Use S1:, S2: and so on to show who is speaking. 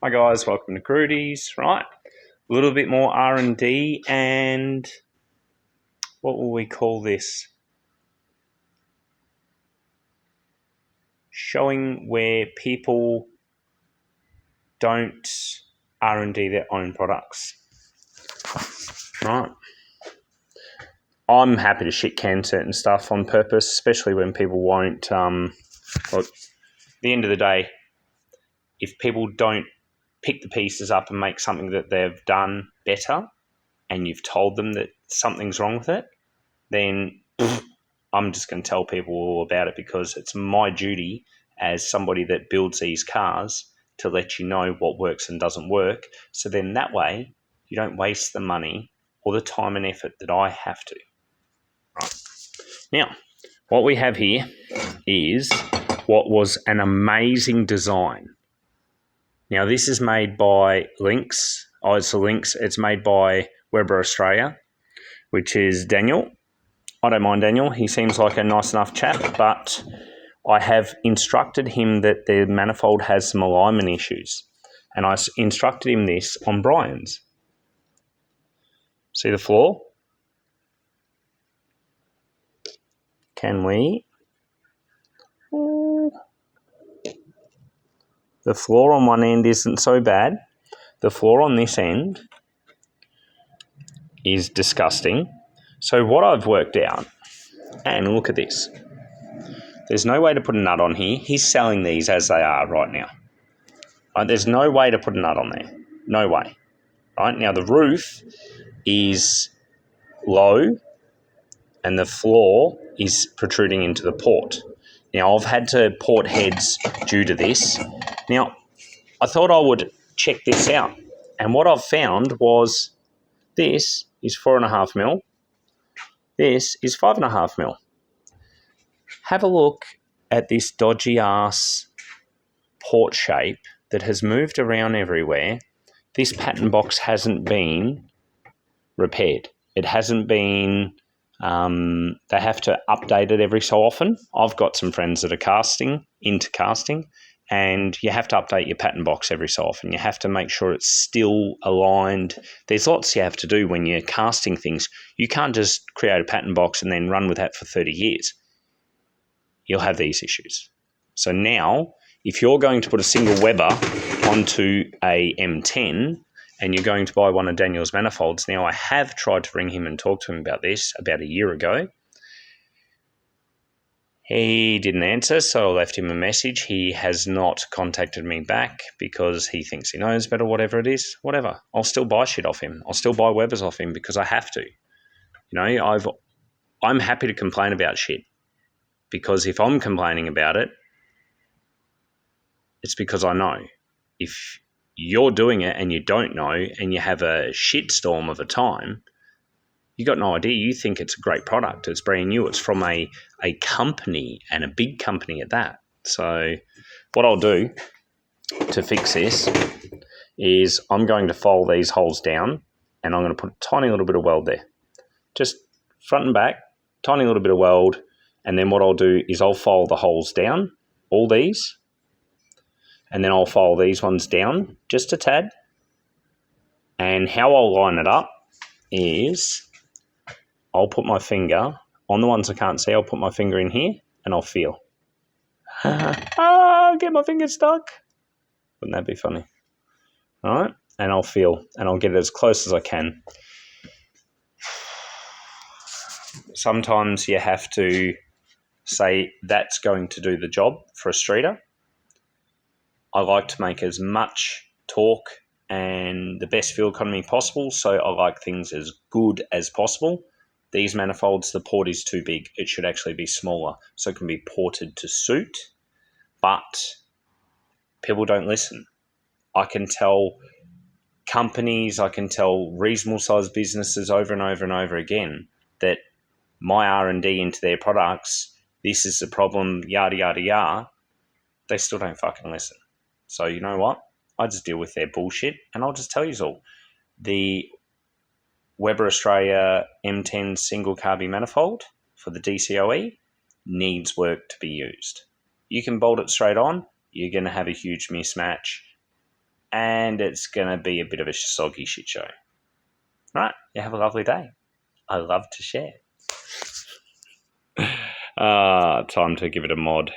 S1: Hi guys, welcome to Crudies. Right, a little bit more R&D and what will we call this? Showing where people don't R&D their own products. Right. I'm happy to shit can certain stuff on purpose, especially when people won't. Look, at the end of the day, if people don't pick the pieces up and make something that they've done better, and you've told them that something's wrong with it, then I'm just going to tell people all about it because it's my duty as somebody that builds these cars to let you know what works and doesn't work. So then that way you don't waste the money or the time and effort that I have to. Right. Now, what we have here is what was an amazing design. Now, this is made by Lynx. It's made by Weber Australia, which is Daniel. I don't mind Daniel. He seems like a nice enough chap, but I have instructed him that the manifold has some alignment issues. And I instructed him this on Brian's. See the flaw? Can we? The flaw on one end isn't so bad. The flaw on this end is disgusting. So what I've worked out, and look at this. There's no way to put a nut on here. He's selling these as they are right now. Right? There's no way to put a nut on there. No way. Right? Now the roof is low and the floor is protruding into the port. Now I've had to port heads due to this. Now I thought I would check this out. And what I've found was this is 4.5 mil. This is 5.5 mil. Have a look at this dodgy ass port shape that has moved around everywhere. This pattern box hasn't been repaired. It hasn't been, they have to update it every so often. I've got some friends that are into casting, and you have to update your pattern box every so often. You have to make sure it's still aligned. There's lots you have to do when you're casting things. You can't just create a pattern box and then run with that for 30 years. You'll have these issues. So now, if you're going to put a single Weber onto a M10 and you're going to buy one of Daniel's manifolds, now I have tried to ring him and talk to him about this about a year ago. He didn't answer, so I left him a message. He has not contacted me back because he thinks he knows better, whatever it is. Whatever. I'll still buy shit off him. I'll still buy Webers off him because I have to. You know, I'm happy to complain about shit because if I'm complaining about it, it's because I know. If you're doing it and you don't know and you have a shitstorm of a time, you got no idea. You think it's a great product. It's brand new. It's from a company, and a big company at that. So what I'll do to fix this is I'm going to fold these holes down and I'm going to put a tiny little bit of weld there. Just front and back, tiny little bit of weld. And then what I'll do is I'll fold the holes down, all these, and then I'll fold these ones down just a tad. And how I'll line it up is I'll put my finger on the ones I can't see. I'll put my finger in here and I'll feel. I'll get my finger stuck. Wouldn't that be funny? All right. And I'll feel and I'll get it as close as I can. Sometimes you have to say that's going to do the job for a streeter. I like to make as much torque and the best fuel economy possible, so I like things as good as possible. These manifolds, the port is too big. It should actually be smaller, so it can be ported to suit, but people don't listen. I can tell companies, I can tell reasonable-sized businesses over and over and over again that my R&D into their products, this is the problem, yada, yada, yada. They still don't fucking listen. So you know what? I just deal with their bullshit and I'll just tell you all. The Weber Australia M10 single carbine manifold for the Dcoe needs work to be used. You can bolt it straight on, you're going to have a huge mismatch. and it's going to be a bit of a soggy shit show. Right, you have a lovely day. I love to share. Time to give it a mod.